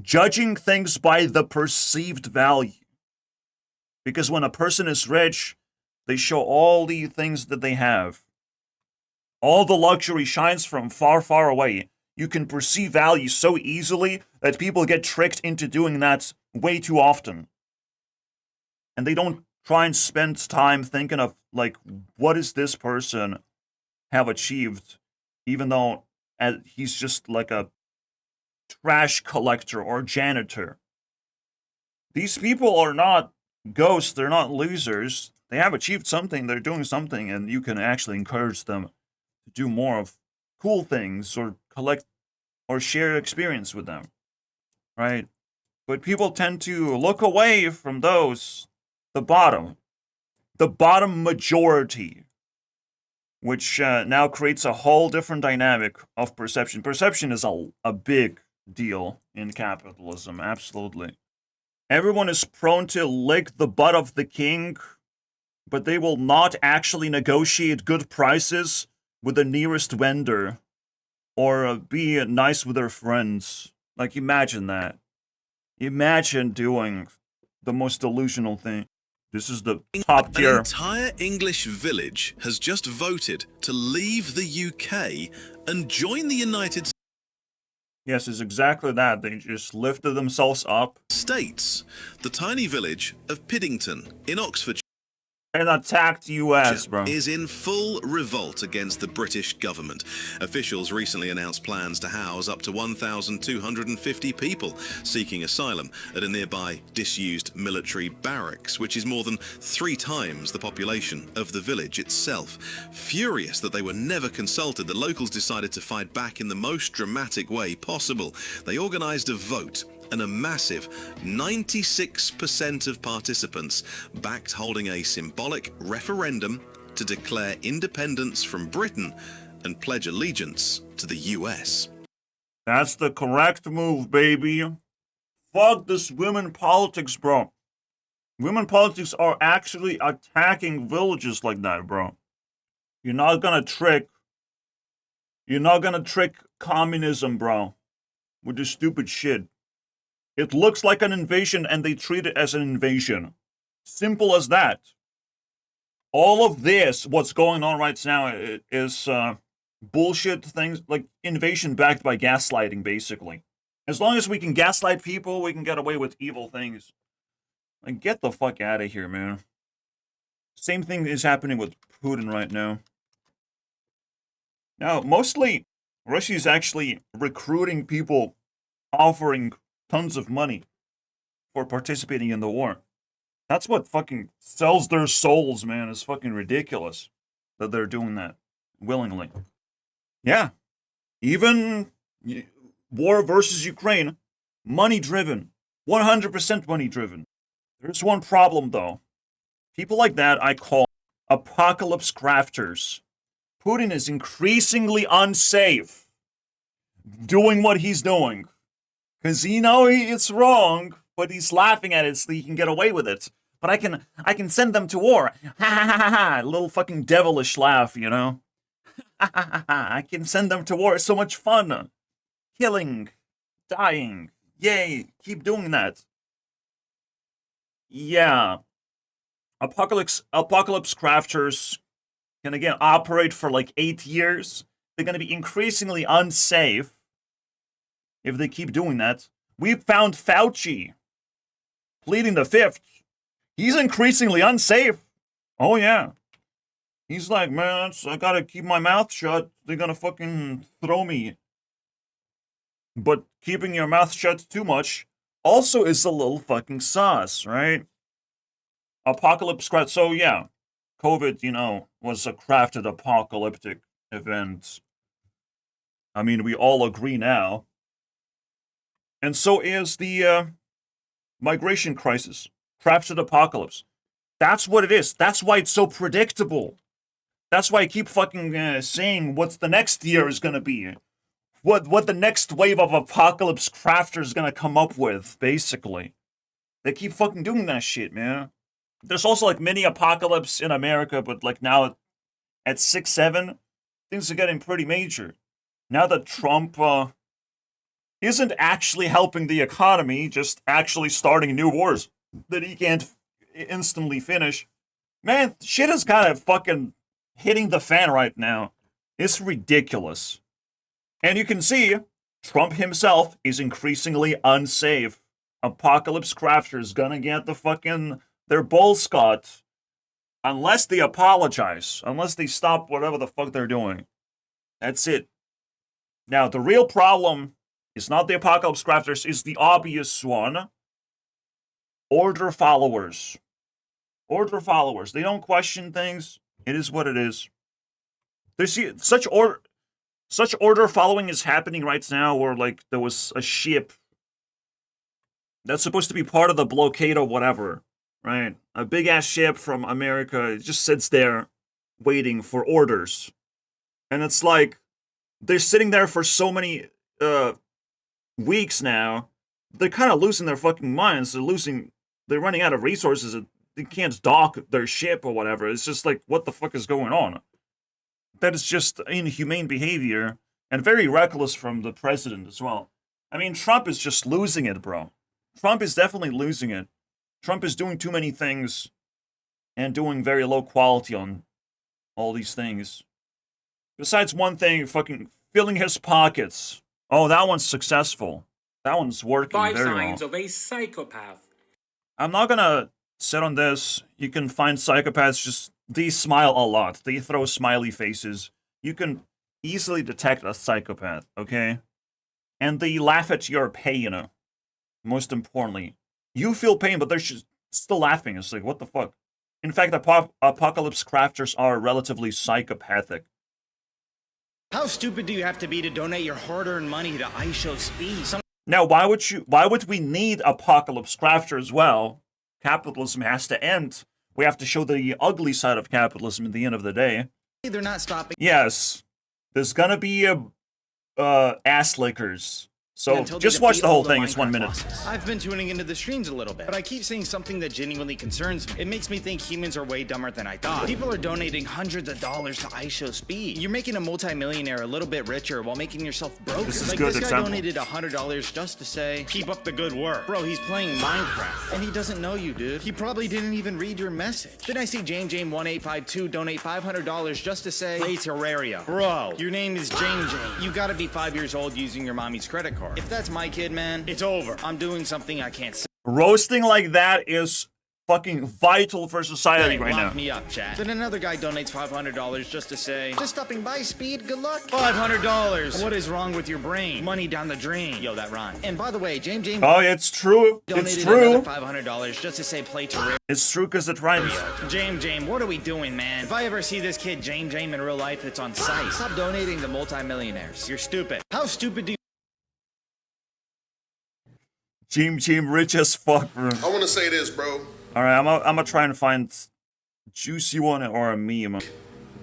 judging things by the perceived value. Because when a person is rich, they show all the things that they have. All the luxury shines from far, far away. You can perceive value so easily that people get tricked into doing that way too often. And they don't try and spend time thinking of, like, what does this person have achieved, even though he's just like a trash collector or janitor. These people are not ghosts, they're not losers. They have achieved something, they're doing something, and you can actually encourage them to do more of cool things or collect or share experience with them, right? But people tend to look away from those, the bottom majority, which now creates a whole different dynamic of perception. Perception is a big deal in capitalism, absolutely. Everyone is prone to lick the butt of the king, but they will not actually negotiate good prices with the nearest vendor or be nice with their friends. Like, imagine that. Imagine doing the most delusional thing. This is the top tier. An entire English village has just voted to leave the UK and join the United Yes, it's exactly that. They just lifted themselves up. States. The tiny village of Piddington in Oxfordshire and attacked US, bro. Is in full revolt against the British government. Officials recently announced plans to house up to 1,250 people seeking asylum at a nearby disused military barracks, which is more than 3 times the population of the village itself. Furious that they were never consulted, the locals decided to fight back in the most dramatic way possible. They organised a vote, and a massive 96% of participants backed holding a symbolic referendum to declare independence from Britain and pledge allegiance to the US. That's the correct move, baby. Fuck this women politics, bro. Women politics are actually attacking villages like that, bro. You're not gonna trick communism, bro, with this stupid shit. It looks like an invasion and they treat it as an invasion. Simple as that. All of this, what's going on right now, is bullshit things, like invasion backed by gaslighting, basically. As long as we can gaslight people, we can get away with evil things. Like, get the fuck out of here, man. Same thing is happening with Putin right now. Now, mostly, Russia is actually recruiting people offering tons of money for participating in the war. That's what fucking sells their souls, man. It's fucking ridiculous that they're doing that willingly. Yeah. Even war versus Ukraine, money driven. 100% money driven. There's one problem, though. People like that I call apocalypse crafters. Putin is increasingly unsafe doing what he's doing. Because it's wrong, but he's laughing at it so he can get away with it. But I can send them to war. Ha ha ha ha ha. Little fucking devilish laugh, you know? Ha ha ha ha. I can send them to war. It's so much fun. Killing. Dying. Yay. Keep doing that. Yeah. Apocalypse crafters can again operate for like 8 years. They're going to be increasingly unsafe if they keep doing that. We found Fauci pleading the fifth. He's increasingly unsafe. Oh, yeah. He's like, man, I got to keep my mouth shut. They're going to fucking throw me. But keeping your mouth shut too much also is a little fucking sus, right? Apocalypse craft. So, yeah. COVID, was a crafted apocalyptic event. I mean, we all agree now. And so is the migration crisis. Crafted apocalypse. That's what it is. That's why it's so predictable. That's why I keep fucking saying what's the next year is going to be. What the next wave of apocalypse crafters is going to come up with, basically. They keep fucking doing that shit, man. There's also like mini apocalypse in America, but like now at 6-7, things are getting pretty major. Now that Trump isn't actually helping the economy, just actually starting new wars that he can't instantly finish. Man, shit is kind of fucking hitting the fan right now. It's ridiculous. And you can see Trump himself is increasingly unsafe. Apocalypse crafters gonna get their balls cut unless they apologize, unless they stop whatever the fuck they're doing. That's it. Now, the real problem is not the apocalypse crafters, it's the obvious one. Order followers. Order followers. They don't question things. It is what it is. There's such order following is happening right now where like there was a ship that's supposed to be part of the blockade or whatever, right? A big ass ship from America. It just sits there waiting for orders. And it's like they're sitting there for so many weeks now. They're kind of losing their fucking minds. They're running out of resources. They can't dock their ship or whatever. It's just like, what the fuck is going on? That is just inhumane behavior and very reckless from the president as well. I mean, Trump is just losing it, bro. Trump is definitely losing it. Trump is doing too many things and doing very low quality on all these things. Besides one thing, fucking filling his pockets. Oh, that one's successful. That one's working very well. 5 signs of a psychopath. I'm not gonna sit on this. You can find psychopaths they smile a lot. They throw smiley faces. You can easily detect a psychopath, okay? And they laugh at your pain, most importantly. You feel pain, but they're just still laughing. It's like, what the fuck? In fact, apocalypse crafters are relatively psychopathic. How stupid do you have to be to donate your hard-earned money to iShow Speed? Now, why would we need apocalypse crafters? Well, capitalism has to end. We have to show the ugly side of capitalism at the end of the day. They're not stopping. Yes. There's gonna be ass lickers. So just watch the whole thing. It's 1 minute. I've been tuning into the streams a little bit, but I keep seeing something that genuinely concerns me. It makes me think humans are way dumber than I thought. People are donating hundreds of dollars to iShow Speed. You're making a multimillionaire a little bit richer while making yourself broke. This is like good this guy example. donated $100 just to say, keep up the good work. Bro, he's playing Minecraft, and he doesn't know you, dude. He probably didn't even read your message. Then I see JameJame1852 donate $500 just to say, play Terraria. Bro, your name is Jame Jame. You gotta be 5 years old using your mommy's credit card. If that's my kid, man, it's over. I'm doing something I can't say. Roasting like that is fucking vital for society right now. Lock me up, chat. Then another guy donates $500 just to say, just stopping by, Speed, good luck. $500. What is wrong with your brain? Money down the drain. Yo, that rhyme. And by the way, James Oh, it's true. donated It's true. another $500 just to say play to rip. It's true because it rhymes. James, what are we doing, man? If I ever see this kid, James in real life, it's on site. Stop donating to multimillionaires. You're stupid. How stupid do you... James rich as fuck, bro. I want to say this, bro. Alright, I'm gonna try and find juicy one or a meme.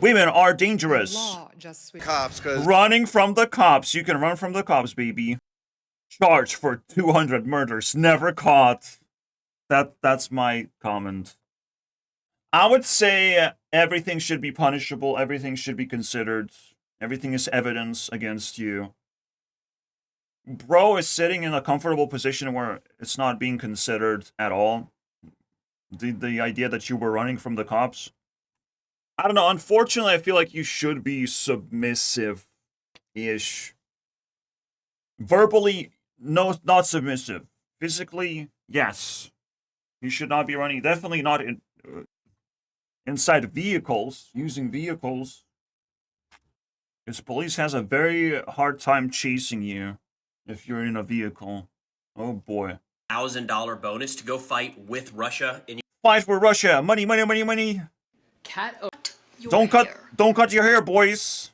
Women are dangerous. Cops, cause Running from the cops. You can run from the cops, baby. Charged for 200 murders. Never caught. That's my comment. I would say everything should be punishable. Everything should be considered. Everything is evidence against you. Bro is sitting in a comfortable position where it's not being considered at all. The idea that you were running from the cops. I don't know. Unfortunately, I feel like you should be submissive-ish. Verbally, no, not submissive. Physically, yes. You should not be running. Definitely not inside vehicles, using vehicles. Because police has a very hard time chasing you if you're in a vehicle. Oh boy. $1,000 bonus to go fight with Russia in Fight for Russia. Money, money, money, money. Cat. Don't cut your hair, boys.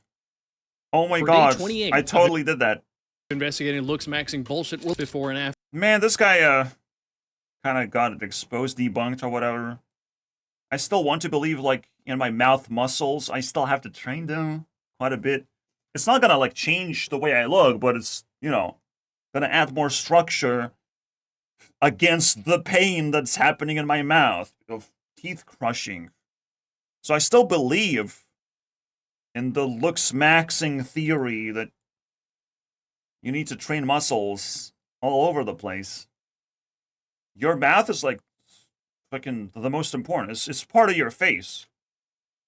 Oh my For god. day 28, I totally did that. Investigating looks maxing bullshit before and after. Man, this guy kind of got it exposed, debunked or whatever. I still want to believe, like, in my mouth muscles, I still have to train them quite a bit. It's not gonna, like, change the way I look, but it's, you know, gonna add more structure against the pain that's happening in my mouth of teeth crushing. So I still believe in the looks maxing theory that you need to train muscles all over the place. Your mouth is like fucking the most important. It's part of your face.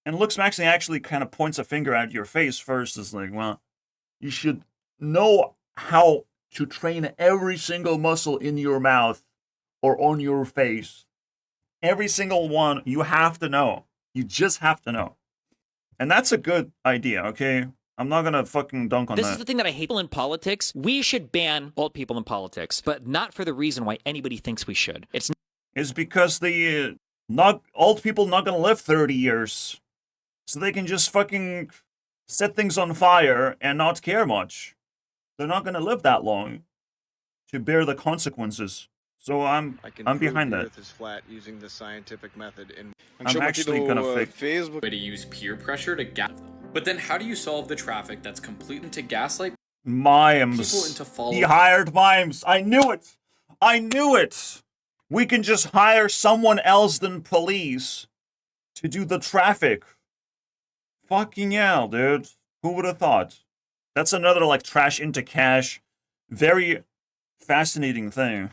And looks maxing actually kind of points a finger at your face first. It's like, well, you should know how to train every single muscle in your mouth or on your face. Every single one, you have to know. You just have to know. And that's a good idea, okay? I'm not gonna fucking dunk on that. This is the thing that I hate in politics. We should ban old people in politics, but not for the reason why anybody thinks we should. It's because the old people not gonna live 30 years. So they can just fucking set things on fire and not care much. They're not gonna live that long to bear the consequences. So I'm behind that. Earth is flat using the scientific method. I'm actually gonna fix way to use peer pressure to gas them. But then how do you solve the traffic that's complete into gaslight mimes. people into following? He hired mimes. I knew it. I knew it. We can just hire someone else than police to do the traffic. Fucking hell, dude. Who would have thought? That's another, like, trash into cash, very fascinating thing.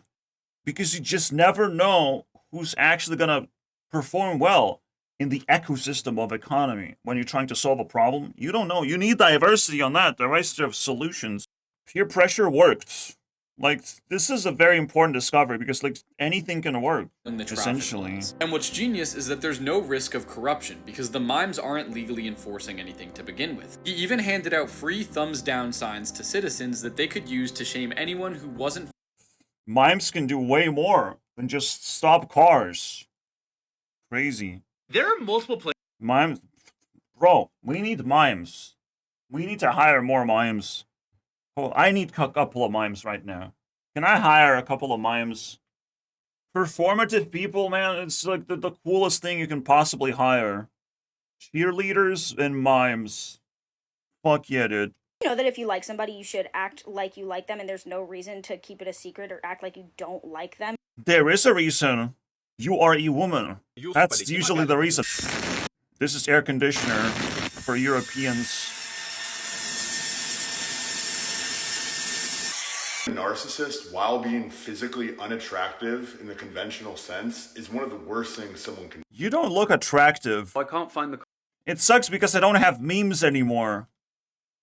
Because you just never know who's actually gonna perform well in the ecosystem of economy when you're trying to solve a problem. You don't know. You need diversity on that. Diversity of solutions. Peer pressure worked. Like, this is a very important discovery because, like, anything can work, in the traffic essentially. laws. And what's genius is that there's no risk of corruption because the mimes aren't legally enforcing anything to begin with. He even handed out free thumbs down signs to citizens that they could use to shame anyone who wasn't. Mimes can do way more than just stop cars. Crazy. There are multiple places. Mimes. Bro, we need mimes. We need to hire more mimes. Oh, I need a couple of mimes right now. Can I hire a couple of mimes? Performative people, man, it's like the coolest thing you can possibly hire. Cheerleaders and mimes. Fuck yeah, dude. You know that if you like somebody, you should act like you like them, and there's no reason to keep it a secret or act like you don't like them. There is a reason. You are a woman. That's usually the reason. This is air conditioner for Europeans. A narcissist, while being physically unattractive in the conventional sense, is one of the worst things someone can. You don't look attractive. I can't find the. It sucks because I don't have memes anymore.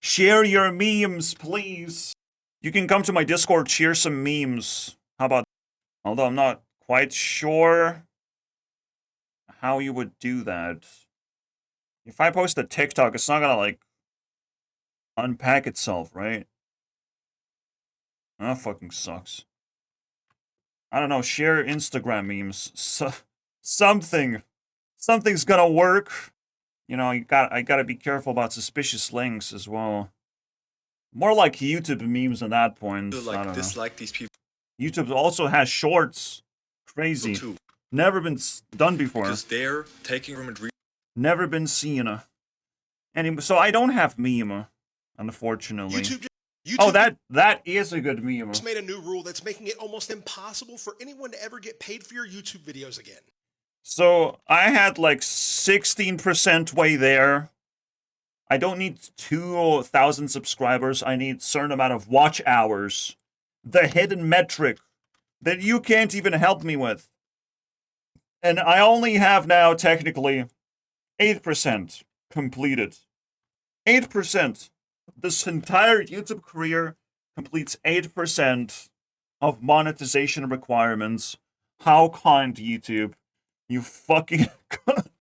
Share your memes, please. You can come to my Discord, share some memes. How about? Although I'm not quite sure how you would do that. If I post a TikTok, it's not gonna, like, unpack itself, right? That fucking sucks. I don't know, share Instagram memes. Something's gonna work. You know, I gotta be careful about suspicious links as well. More like YouTube memes at that point. I don't know. These people. YouTube also has shorts. Crazy. Too. Never been done before. Because they're taking room and Never been seen. Anyway, so I don't have meme, unfortunately. YouTube, oh, that is a good meme. Just made a new rule that's making it almost impossible for anyone to ever get paid for your YouTube videos again. So I had like 16% way there. I don't need 2,000 subscribers. I need a certain amount of watch hours. The hidden metric that you can't even help me with. And I only have now technically 8% completed. 8%. This entire YouTube career completes 8% of monetization requirements. How kind, YouTube. You fucking